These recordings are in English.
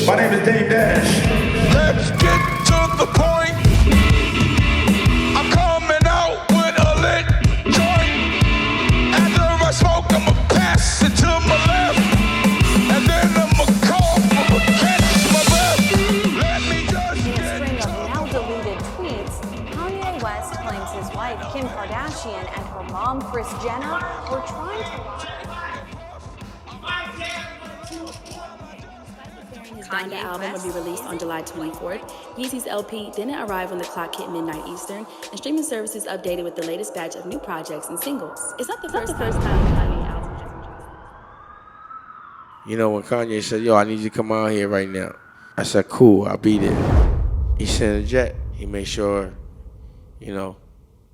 My name is Dave Dash. Let's get to the point. I'm coming out with a lit joint. After I smoke, I'ma pass it to my left. And then I'ma cough, I'ma catch my breath. Let me just In a string of now-deleted tweets, Kanye West claims his wife, Kim Kardashian, and her mom, Kris Jenner, were trying to... His Donda album will be released on July 24th. Yeezy's LP didn't arrive when the clock hit midnight Eastern, and streaming services updated with the latest batch of new projects and singles. It's not the first time Kanye album has been dropped. You know, when Kanye said, yo, I need you to come out here right now. I said, cool, I'll be there. He sent a jet. He made sure, you know,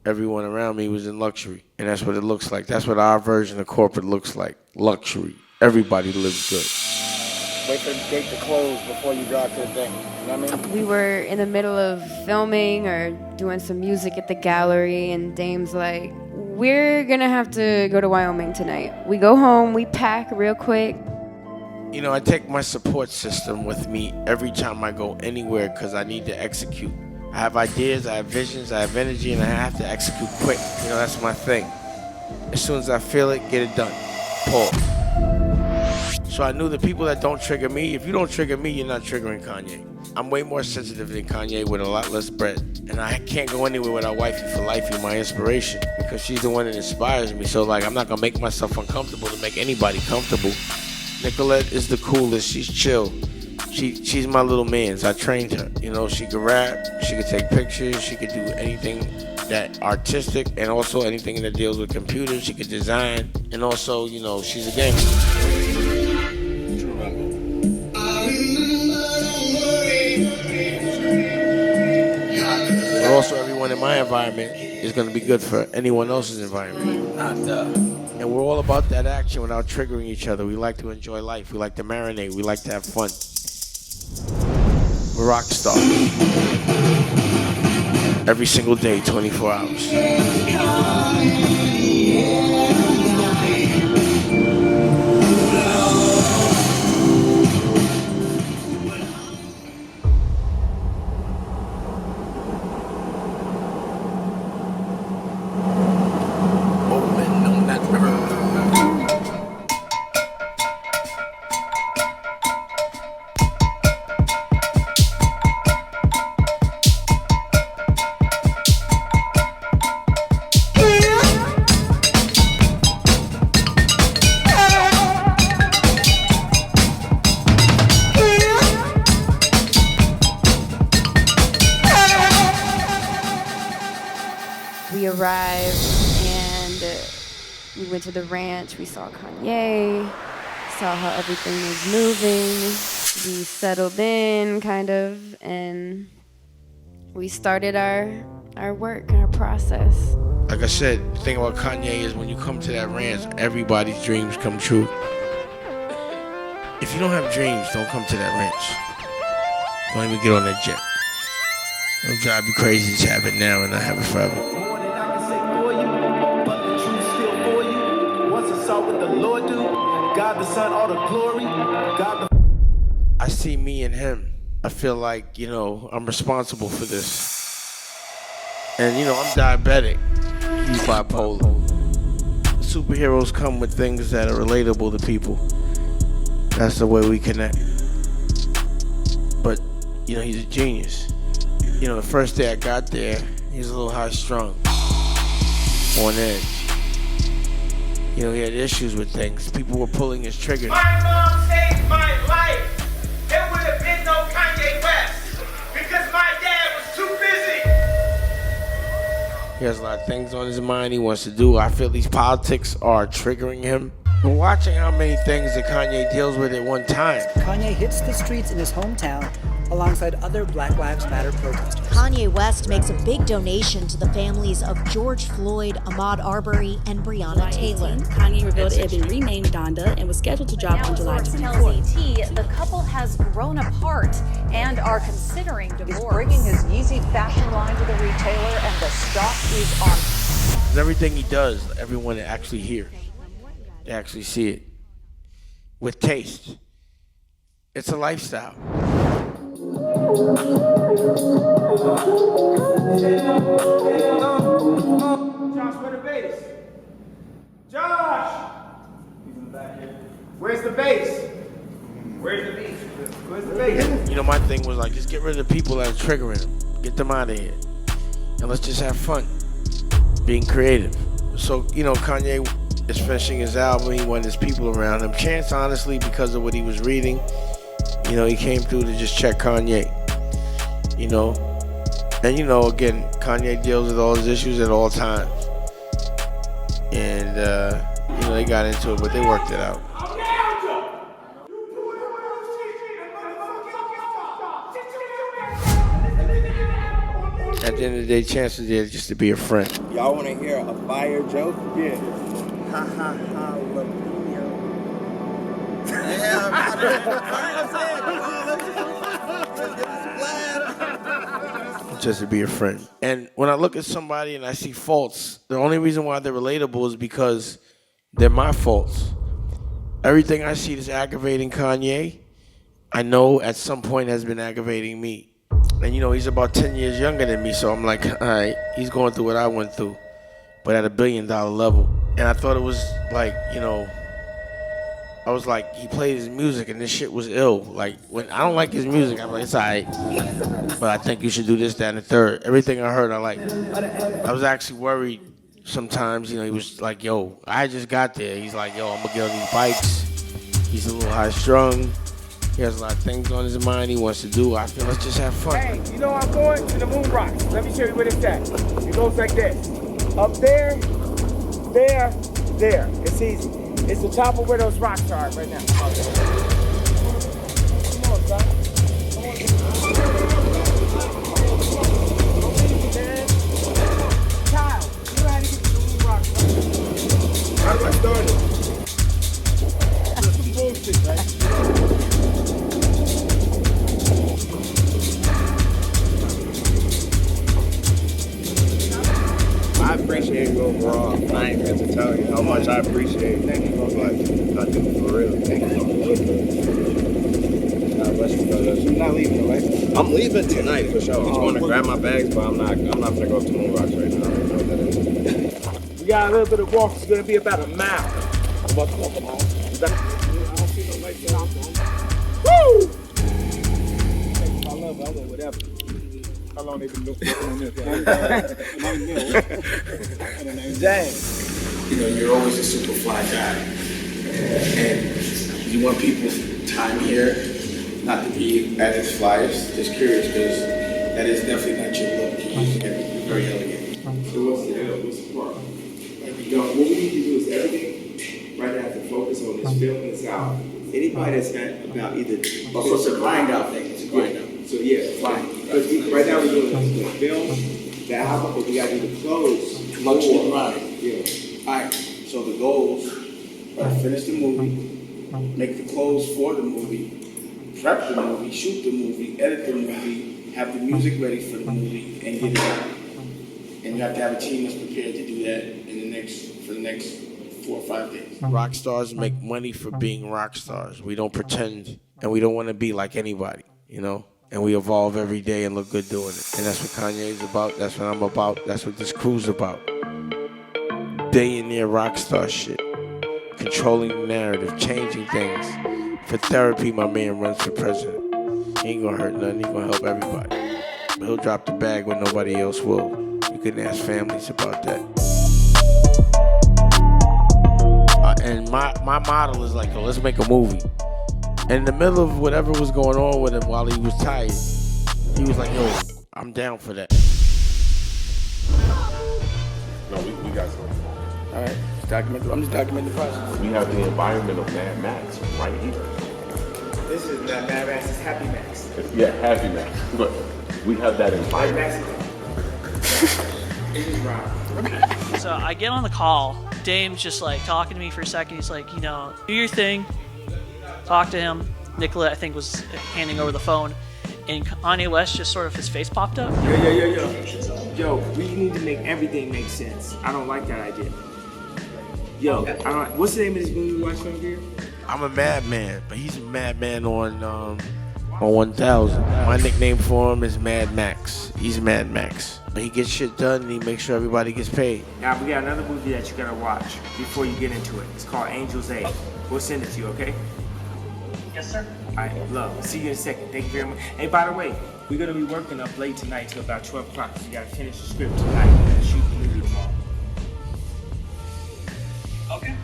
everyone around me was in luxury. And that's what it looks like. That's what our version of corporate looks like. Luxury. Everybody lives good. Wait for the gate to close before you drop your thing. You know what I mean? We were in the middle of filming or doing some music at the gallery, and Dame's like, we're gonna have to go to Wyoming tonight. We go home, we pack real quick. You know, I take my support system with me every time I go anywhere because I need to execute. I have ideas, I have visions, I have energy, and I have to execute quick. You know, that's my thing. As soon as I feel it, get it done. Pause. So I knew the people that don't trigger me, if you don't trigger me, you're not triggering Kanye. I'm way more sensitive than Kanye with a lot less bread. And I can't go anywhere without Wifey for Lifey, my inspiration, because she's the one that inspires me. So like, I'm not gonna make myself uncomfortable to make anybody comfortable. Nicolette is the coolest, she's chill. She's my little mans, I trained her. You know, she could rap, she could take pictures, she could do anything that artistic, and also anything that deals with computers, she could design, and also, you know, she's a gangster. But also everyone in my environment is going to be good for anyone else's environment. And we're all about that action without triggering each other. We like to enjoy life. We like to marinate. We like to have fun. We're rock stars. Every single day, 24 hours. We arrived and we went to the ranch. We saw Kanye, saw how everything was moving. We settled in, kind of, and we started our work, our process. Like I said, the thing about Kanye is when you come to that ranch, everybody's dreams come true. If you don't have dreams, don't come to that ranch. Don't even get on that jet. It'll drive you crazy. Just have it now and not have it forever. God the Son, all the glory. I see me and him. I feel like, you know, I'm responsible for this. And, you know, I'm diabetic. He's bipolar. Superheroes come with things that are relatable to people. That's the way we connect. But, you know, he's a genius. You know, the first day I got there, he was a little high-strung, on edge. You know, he had issues with things. People were pulling his triggers. My mom saved my life. There would have been no Kanye West because my dad was too busy. He has a lot of things on his mind he wants to do. I feel these politics are triggering him. We're watching how many things that Kanye deals with at one time. Kanye hits the streets in his hometown alongside other Black Lives Matter protesters. Kanye West makes a big donation to the families of George Floyd, Ahmaud Arbery, and Breonna Taylor. Kanye revealed it had been renamed Donda and was scheduled to drop on July 24th. ET, the couple has grown apart and are considering divorce. He's bringing his Yeezy fashion line to the retailer, and the stock is on. Because everything he does, everyone actually hears. They actually see it with taste. It's a lifestyle. Josh, where the bass? Josh! He's in the back here. Where's the bass? Where's the bass? Where's the bass? You know, my thing was like, just get rid of the people that are triggering him. Get them out of here. And let's just have fun. Being creative. So, you know, Kanye is finishing his album. He wanted his people around him. Chance, honestly, because of what he was reading, you know, he came through to just check Kanye. You know? And, you know, again, Kanye deals with all his issues at all times. And, you know, they got into it, but they worked it out. At the end of the day, Chance is there just to be a friend. Y'all want to hear a fire joke? Yeah. Ha ha ha, Just to be a friend. And when I look at somebody and I see faults, the only reason why they're relatable is because they're my faults. Everything I see that's aggravating Kanye, I know at some point has been aggravating me. And you know, he's about 10 years younger than me, so I'm like, all right, he's going through what I went through, but at $1 billion level. And I thought it was like, you know, I was like, he played his music and this shit was ill. Like, when I don't like his music, I'm like, it's all right, but I think you should do this, that, and the third. Everything I heard, I like. I was actually worried sometimes, you know, he was like, yo, I just got there. He's like, yo, I'm gonna get on these bikes. He's a little high strung. He has a lot of things on his mind he wants to do. I feel let's just have fun. Hey, you know I'm going to the moon rocks. Let me show you where it's at. It goes like this. Up there, there, there. It's easy. It's the top of where those rocks are right now. Come on, son. Come on. Child, you know how to get to the moon rocks. How do I start it? That's some bullshit, right? I appreciate you overall. I ain't got to tell you how much I appreciate it. Thank you so much. I do, for real. Thank you so much. God bless you, brothers. You're not leaving, right? I'm leaving tonight for sure. I'm going to grab my bags, but I'm not gonna go to Moon Rocks right now. I don't know what that is. We got a little bit of walk. It's gonna be about a mile. I'm about to walk them home. I don't see no lights on. Woo! I love it. I want whatever. How long they been working on this? James. You know, you're always a super fly guy. And you want people's time here not to be at its flyest. Just curious, because that is definitely not your look. You're very elegant. So what's the part? Like, you know, what we need to do is everything right now to focus on this film and this out. Anybody that's not about either... Oh, so it's a grind out thing. It's a grind out. So yeah, fine. Because right now we're doing the film, the album, but we got to do the clothes. Luxury grind. Yeah. All right. So the goals are to finish the movie, make the clothes for the movie, prep the movie, shoot the movie, edit the movie, have the music ready for the movie, and get it out. And you have to have a team that's prepared to do that for the next 4 or 5 days. Rock stars make money for being rock stars. We don't pretend, and we don't want to be like anybody, you know? And we evolve every day and look good doing it. And that's what Kanye is about. That's what I'm about. That's what this crew's about. Billionaire rock star shit. Controlling the narrative, changing things. For therapy, my man runs for president. He ain't gonna hurt nothing. He gonna help everybody. But he'll drop the bag when nobody else will. You can ask families about that. And my model is like, yo, let's make a movie. And in the middle of whatever was going on with him while he was tired, he was like, yo, I'm down for that. No, we got something. All right, I'm just documenting the process. We have the environment of Mad Max right here. This is not Mad Max, it's Happy Max. Yeah, Happy Max. But we have that environment. This is Rob. So I get on the call. Dame's just like talking to me for a second. He's like, you know, do your thing. Talk to him. Nicola, I think, was handing over the phone. And Kanye West just sort of, his face popped up. Yo, we need to make everything make sense. I don't like that idea. Yo, what's the name of this movie we watched over here? I'm a madman, but he's a madman on 1000. My nickname for him is Mad Max. He's Mad Max. But he gets shit done and he makes sure everybody gets paid. Now, we got another movie that you gotta watch before you get into it. It's called Angel's Egg. We'll send it to you, okay? Yes, sir. All right, love. See you in a second. Thank you very much. Hey, by the way, we're gonna be working up late tonight till about 12 o'clock. So you gotta finish the script tonight and shoot the movie tomorrow. Okay.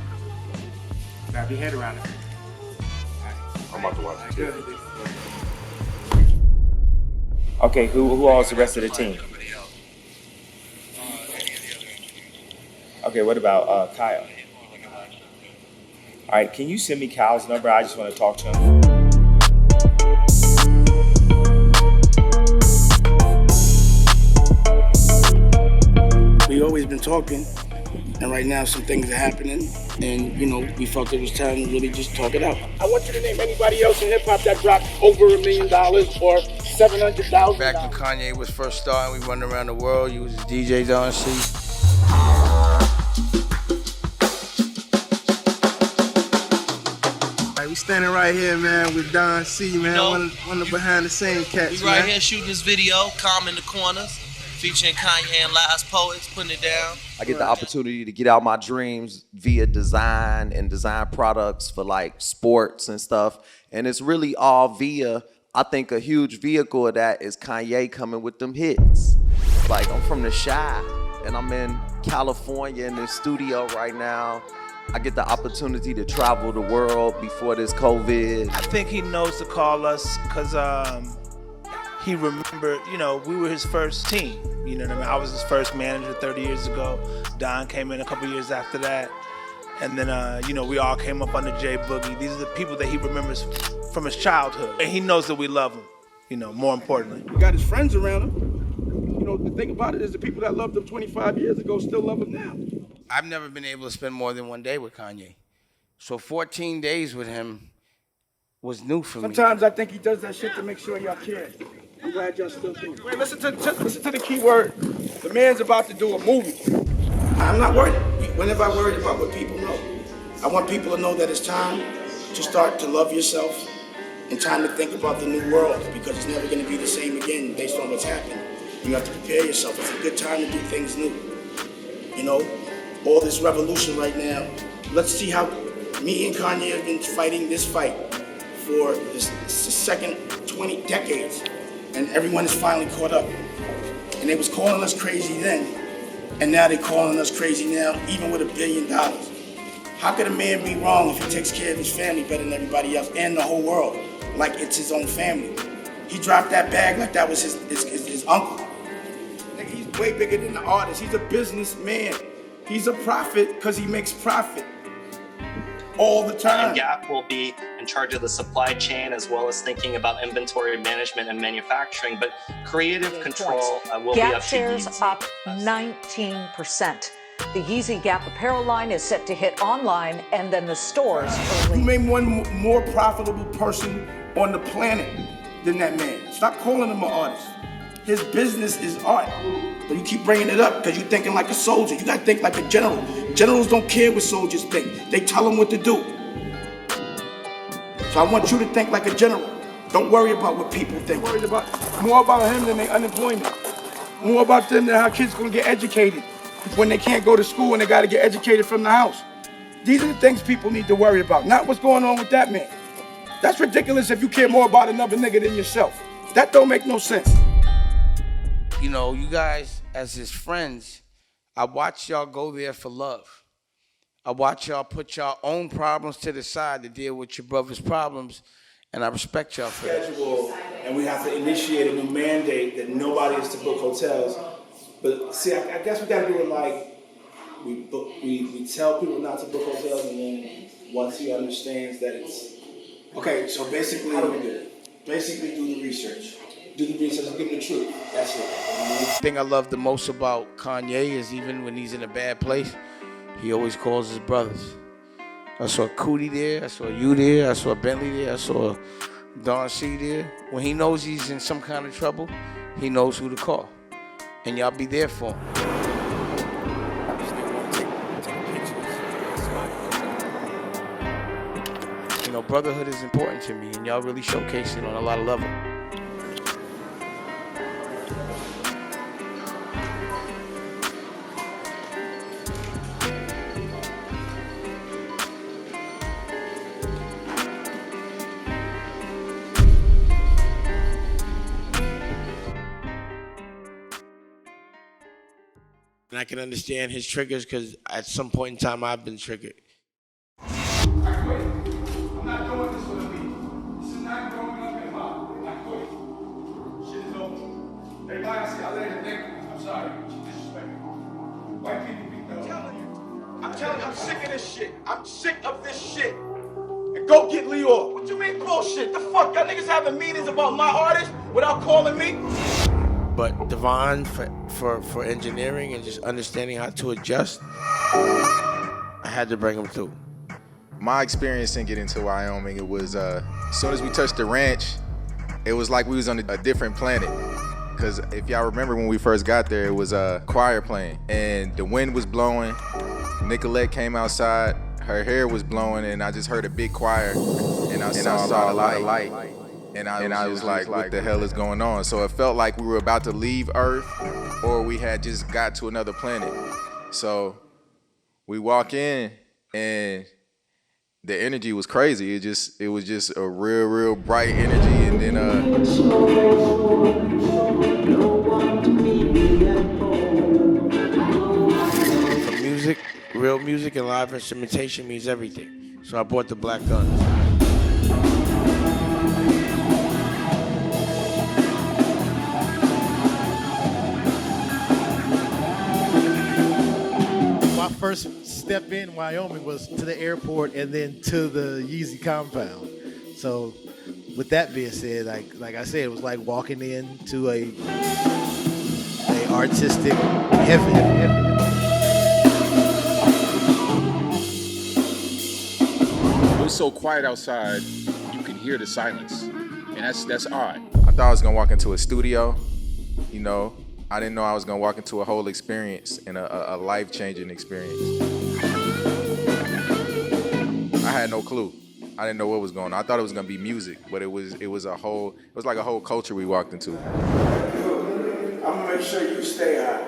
Wrap your head around it. I'm about to watch it too. Okay, who all is the rest of the team? Okay, what about Kyle? All right, can you send me Kyle's number? I just want to talk to him. We always been talking, and right now some things are happening, and we felt it was time to really just talk it out. I want you to name anybody else in hip hop that dropped over $1 million or $700,000. Back when Kanye was first starting, we run around the world. You was his DJs on C. We standing right here, man, with Don C, man, one of the behind the scenes cats. We right here shooting this video, Calm in the Corners, featuring Kanye and Lies Poets, putting it down. I get the opportunity to get out my dreams via design and design products for like sports and stuff. And it's really all via, I think a huge vehicle of that is Kanye coming with them hits. Like I'm from the Chi and I'm in California in the studio right now. I get the opportunity to travel the world before this COVID. I think he knows to call us because he remembered, we were his first team. You know what I mean? I was his first manager 30 years ago. Don came in a couple years after that. And then, we all came up under J Boogie. These are the people that he remembers from his childhood. And he knows that we love him, more importantly. We got his friends around him. The thing about it is the people that loved him 25 years ago still love him now. I've never been able to spend more than one day with Kanye. So 14 days with him was new for me. Sometimes I think he does that shit to make sure y'all care. I'm glad y'all still do. Wait, listen to the key word. The man's about to do a movie. I'm not worried. Whenever I'm worried about what people know, I want people to know that it's time to start to love yourself and time to think about the new world because it's never going to be the same again based on what's happened. You have to prepare yourself. It's a good time to do things new. All this revolution right now. Let's see how me and Kanye have been fighting this fight for the second 20 decades. And everyone is finally caught up. And they was calling us crazy then. And now they're calling us crazy now, even with $1 billion. How could a man be wrong if he takes care of his family better than everybody else and the whole world, like it's his own family? He dropped that bag like that was his uncle. He's way bigger than the artist. He's a businessman. He's a prophet because he makes profit all the time. And Gap will be in charge of the supply chain as well as thinking about inventory management and manufacturing, but creative control will be up to Gap shares up 19%. The Yeezy Gap apparel line is set to hit online and then the stores early. You made one more profitable person on the planet than that man. Stop calling him an artist. His business is art. But you keep bringing it up because you're thinking like a soldier. You gotta think like a general. Generals don't care what soldiers think. They tell them what to do. So I want you to think like a general. Don't worry about what people think. Worry about more about him than their unemployment. More about them than how kids gonna get educated when they can't go to school and they gotta get educated from the house. These are the things people need to worry about, not what's going on with that man. That's ridiculous if you care more about another nigga than yourself. That don't make no sense. You guys, as his friends, I watch y'all go there for love. I watch y'all put your own problems to the side to deal with your brother's problems, and I respect y'all for that. Schedule, and we have to initiate a new mandate that nobody is to book hotels. But see, I guess we gotta do it like we tell people not to book hotels, and then once he understands that it's okay. So basically, how do we do it? Basically, do the research. Do the research and give him the truth. That's it. The thing I love the most about Kanye is even when he's in a bad place, he always calls his brothers. I saw Cody there, I saw you there, I saw Bentley there, I saw Don C there. When he knows he's in some kind of trouble, he knows who to call. And y'all be there for him. You know, brotherhood is important to me, and y'all really showcase it on a lot of levels. And I can understand his triggers because at some point in time I've been triggered. I quit. I'm not doing this for the league. This is not growing up hip hop. I quit. Shit is over. Everybody I see, I let it think. I'm sorry. She disrespectful. White people be dumb. I'm telling you, I'm sick of this shit. I'm sick of this shit. And go get Leo. What you mean bullshit? The fuck? Y'all niggas having meetings about my artist without calling me? But Devon, for engineering and just understanding how to adjust, I had to bring him through. My experience in getting to Wyoming, it was as soon as we touched the ranch, it was like we was on a different planet. Because if y'all remember when we first got there, it was a choir playing and the wind was blowing. Nicolette came outside, her hair was blowing, and I just heard a big choir, and I saw a lot of light. And I was like, what the hell is going on? So it felt like we were about to leave Earth or we had just got to another planet. So we walk in and the energy was crazy. It was just a real bright energy. And then For music, real music and live instrumentation means everything. So I bought the black guns. My first step in Wyoming was to the airport and then to the Yeezy compound. So with that being said, like I said, it was like walking into a artistic heaven. It was so quiet outside, you can hear the silence. And that's odd. I thought I was gonna walk into a studio, you know. I didn't know I was gonna walk into a whole experience and a life-changing experience. I had no clue. I didn't know what was going on. I thought it was gonna be music, but it was like a whole culture we walked into. I'm gonna make sure you stay high.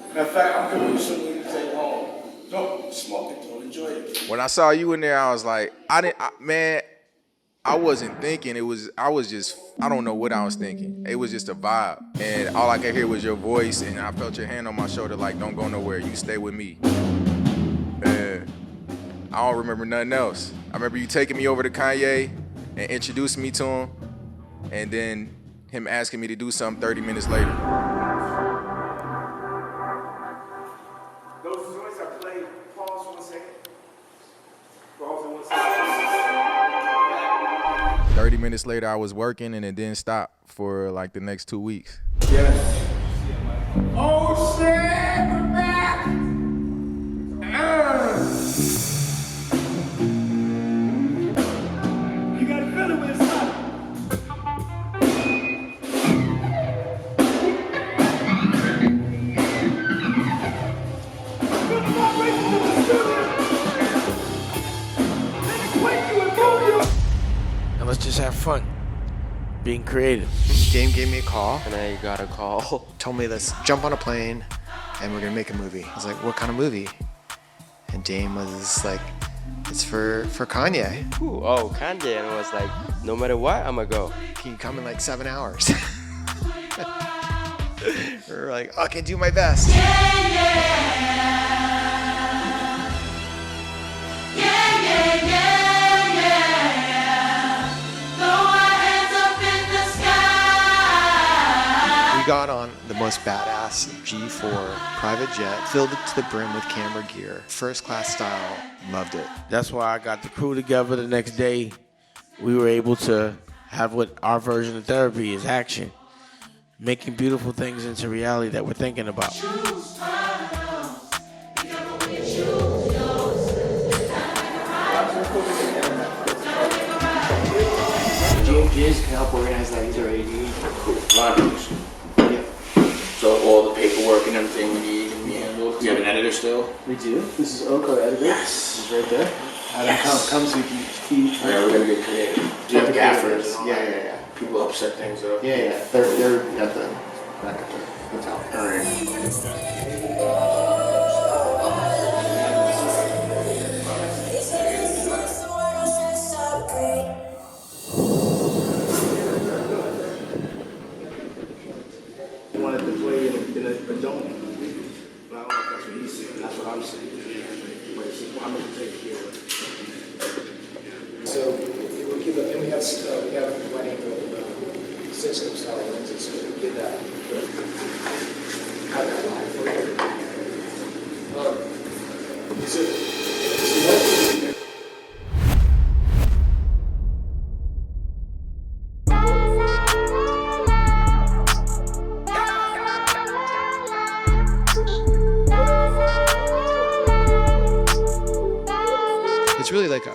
Matter of fact, I'm giving you something to take home. Don't smoke it, don't enjoy it. When I saw you in there, I was like, I wasn't thinking. I don't know what I was thinking. It was just a vibe. And all I could hear was your voice, and I felt your hand on my shoulder like, don't go nowhere, you stay with me. And I don't remember nothing else. I remember you taking me over to Kanye and introducing me to him, and then him asking me to do something 30 minutes later. Those joints I played, pause for 1 second. Pause for 1 second. 30 minutes later, I was working, and it didn't stop for like the next 2 weeks. Yes. Oh shit, we're back. You gotta feel it when it's hot. And let's just have fun, being creative. Dame gave me a call, and I got a call. Told me, let's jump on a plane, and we're gonna make a movie. I was like, what kind of movie? And Dame was like, it's for Kanye. Ooh, oh, Kanye. And I was like, no matter what, I'm gonna go. Can you come in like 7 hours? We're like, I can do my best. We got on the most badass G4 private jet, filled it to the brim with camera gear, first class style, loved it. That's why I got the crew together the next day. We were able to have what our version of therapy is action, making beautiful things into reality that we're thinking about. James can help organize that. He's our AD. Cool. Yeah. So all the paperwork and everything we need can be handled. You have an editor still? We do. This is Oak, our editor. Yes. He's right there. Come so you can eat. Yeah, we're gonna get creative. You have gaffers. Yeah. People upset things up. Yeah. They're at the back of the hotel. All right. Wanted to play in a dome. But I don't know if that's what he's saying. That's what I'm saying. But it's just, I'm going to take care of it. So we'll give it, and we have wedding with Cisco style lenses, so we did that. How that line for you. So it's really like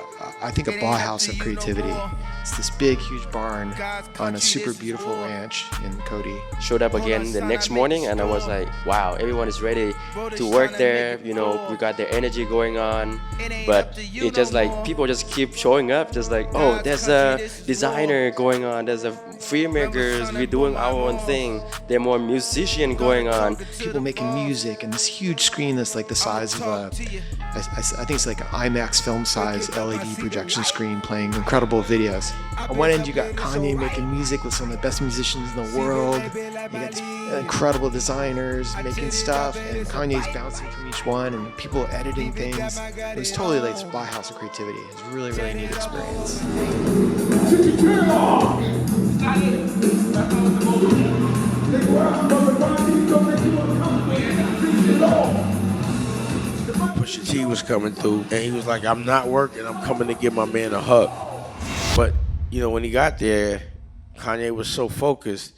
I think a Bauhaus of creativity. It's this big, huge barn on a super beautiful ranch in Cody. Showed up again the next morning and I was like, wow, everyone is ready to work there. You know, we got their energy going on, but it just like people just keep showing up, just like, oh, there's a designer going on, there's a filmmakers, we're doing our own thing. There's more musician going on. People making music and this huge screen that's like the size of a, I think it's like an IMAX film size LED projection screen playing incredible videos. On one end you got Kanye making music with some of the best musicians in the world. You got these incredible designers making stuff and Kanye's bouncing from each one and people editing things. It was totally like this Bauhaus of creativity. It was a really, really neat experience. Pusha T was coming through, and he was like, I'm not working, I'm coming to give my man a hug. But, you know, when he got there, Kanye was so focused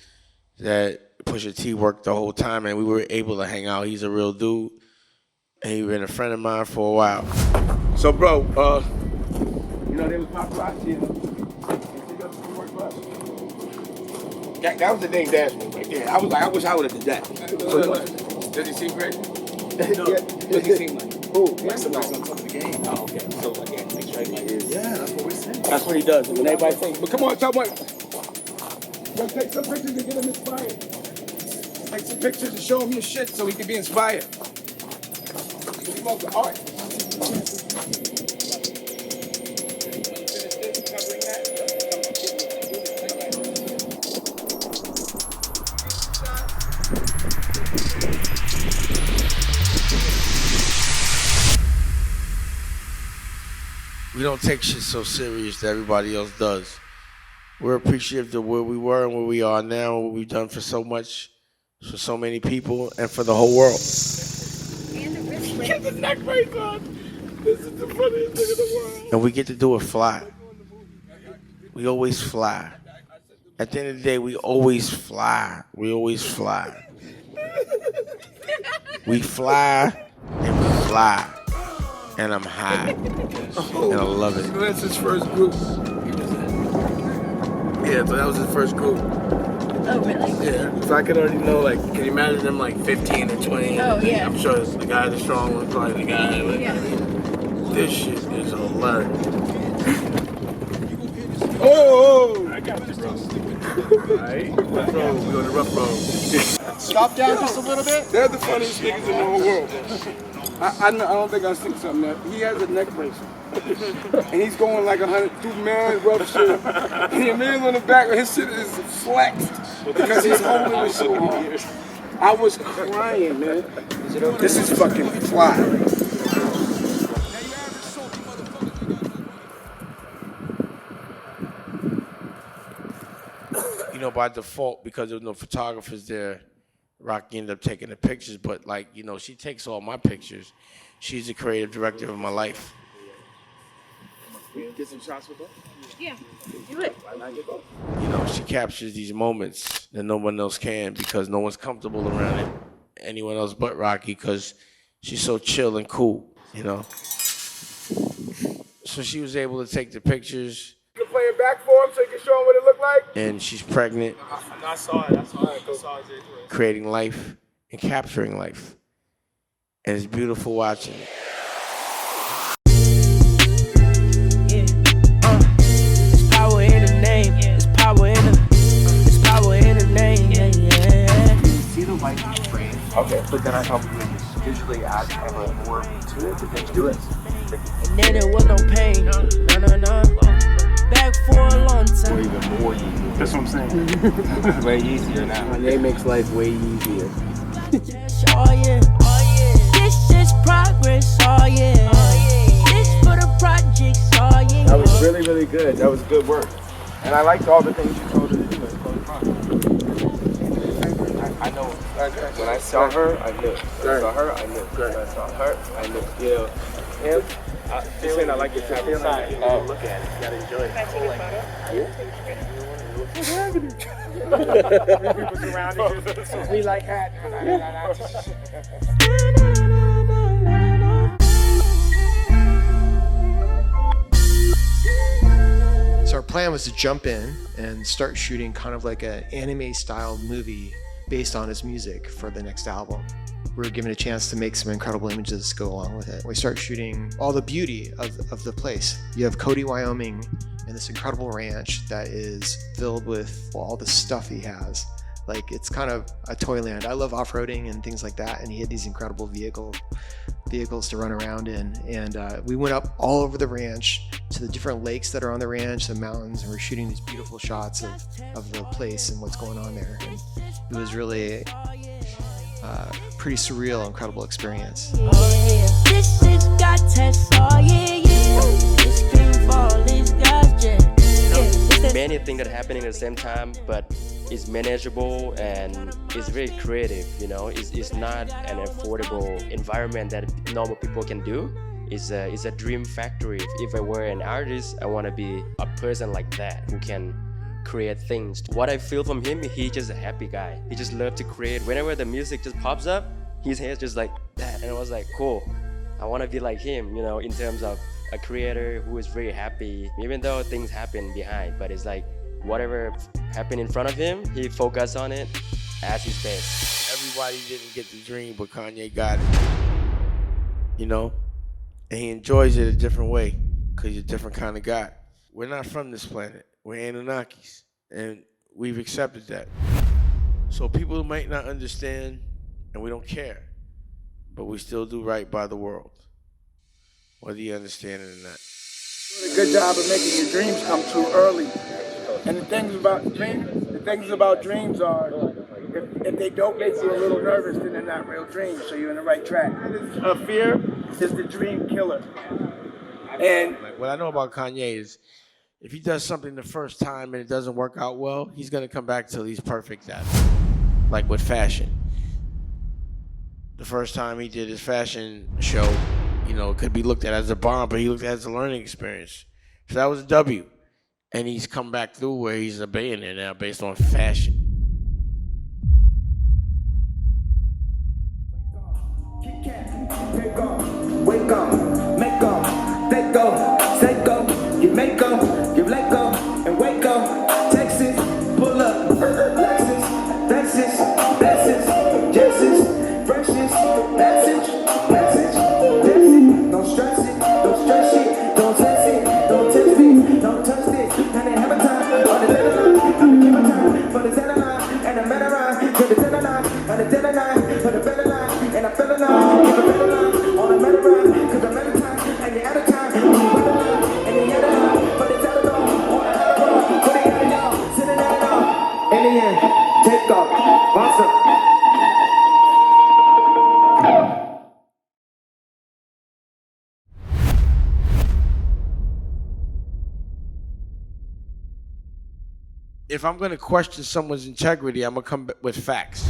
that Pusha T worked the whole time, and we were able to hang out. He's a real dude, and he's been a friend of mine for a while. So, bro, you know, there was paparazzi. That was the Dame Dash move right there. I was like, I wish I would have did that. So, does he seem great? No. Does he seem like? Who? That's the person on top of the game. Oh, okay. So, like, yeah, make sure everybody is. Yeah, that's what we're saying. That's what he does. And when everybody thinks, but come on, someone. Yo, take some pictures and get him inspired. Take some pictures and show him your shit so he can be inspired. He loves the art. We don't take shit so serious that everybody else does. We're appreciative of where we were and where we are now, and what we've done for so much, for so many people, and for the whole world. Get the neck brace on. This is the funniest thing in the world. And we get to do it fly. We always fly. At the end of the day, we always fly. We always fly. We fly and we fly. And I'm high. And I love it. So that's his first group. Yeah, so that was his first group. Oh, really? Yeah. So I could already know, like, can you imagine them like 15 or 20? Oh, yeah. I'm sure the guy, the strong one, probably the guy. Like, Yeah. This shit is hilarious. Oh! I got this, bro. Alright. Rough road. We on the rough road. Stop down just a little bit. They're the funniest niggas in the whole world. I don't think I seen something that he has a neck brace. And he's going like 102 man rough shit. And the man's on the back, his shit is flexed because he's holding it so hard. I was crying, man. This is fucking fly. You know, by default, because there were no photographers there, Rocky ended up taking the pictures, but like, you know, she takes all my pictures. She's the creative director of my life. Get some shots with her? Yeah, do it. You know, she captures these moments that no one else can because no one's comfortable around it, anyone else but Rocky, because she's so chill and cool, you know. So she was able to take the pictures. You can play it back for him so you can show him what it looked like? And she's pregnant. I saw it. I saw it. Creating life and capturing life. And it's beautiful watching it. Okay, but then I thought we would just visually add kind of more to it, but then do it. And then there was no pain. No. Back for a long time. Or even more easier. That's what I'm saying. Way easier now. Kanye makes life way easier. Oh yeah. This is progress. Oh yeah. This for the projects. Oh yeah. That was really, really good. That was good work. And I liked all the things you told her to do. I know. When I saw her, I knew. When I saw her, I knew. When I saw her, I knew. You know, him, just saying I like your tap inside. Oh, look at it. You gotta enjoy it. Can I take a photo? We like hat. So our plan was to jump in and start shooting kind of like an anime style movie based on his music for the next album. We were given a chance to make some incredible images to go along with it. We start shooting all the beauty of the place. You have Cody, Wyoming, and this incredible ranch that is filled with all the stuff he has. Like, it's kind of a toyland. I love off-roading and things like that, and he had these incredible vehicles to run around in. And we went up all over the ranch to the different lakes that are on the ranch, the mountains, and we're shooting these beautiful shots of the place and what's going on there. And it was really pretty surreal, incredible experience. This is God test. Oh yeah. This dream fall is God's jet. Many things that are happening at the same time, but it's manageable and it's very creative, you know. It's not an affordable environment that normal people can do. It's a dream factory. If I were an artist, I want to be a person like that who can create things. What I feel from him, he's just a happy guy. He just loves to create. Whenever the music just pops up, his hair's just like that. And I was like, cool. I want to be like him, you know, in terms of a creator who is very happy, even though things happen behind. But it's like, whatever happened in front of him, he focused on it as his best. Everybody didn't get the dream, but Kanye got it. You know? And he enjoys it a different way, because he's a different kind of guy. We're not from this planet. We're Anunnakis. And we've accepted that. So people might not understand, and we don't care. But we still do right by the world, whether you understand it or not. Doing a good job of making your dreams come true early. And the things about dreams are, if they don't make you a little nervous, then they're not real dreams, so you're in the right track. Fear is the dream killer. And what I know about Kanye is, if he does something the first time and it doesn't work out well, he's gonna come back till he's perfect at it. Like with fashion. The first time he did his fashion show, you know, it could be looked at as a bomb, but he looked at it as a learning experience. So that was a W. And he's come back through where he's a billionaire now based on fashion. wake up, make up, let go, say go, you make go, you let go, and wake up, Texas, pull up, Lexus, Texas, Texas, Precious, message, don't stress it, don't stress it, don't test me, don't touch it, and they have a time, for the deadline, I'm give a time, for the deadline, and a better line, for the deadline, and the deadline, for the better line, and I fell in line, for the better line, on the better line, cause I'm out of time, and you're out of time, and you're out of line, but it's out of line, on the out of line, put it out of y'all, sitting out of y'all, in the end, take off, monster. If I'm going to question someone's integrity, I'm going to come with facts.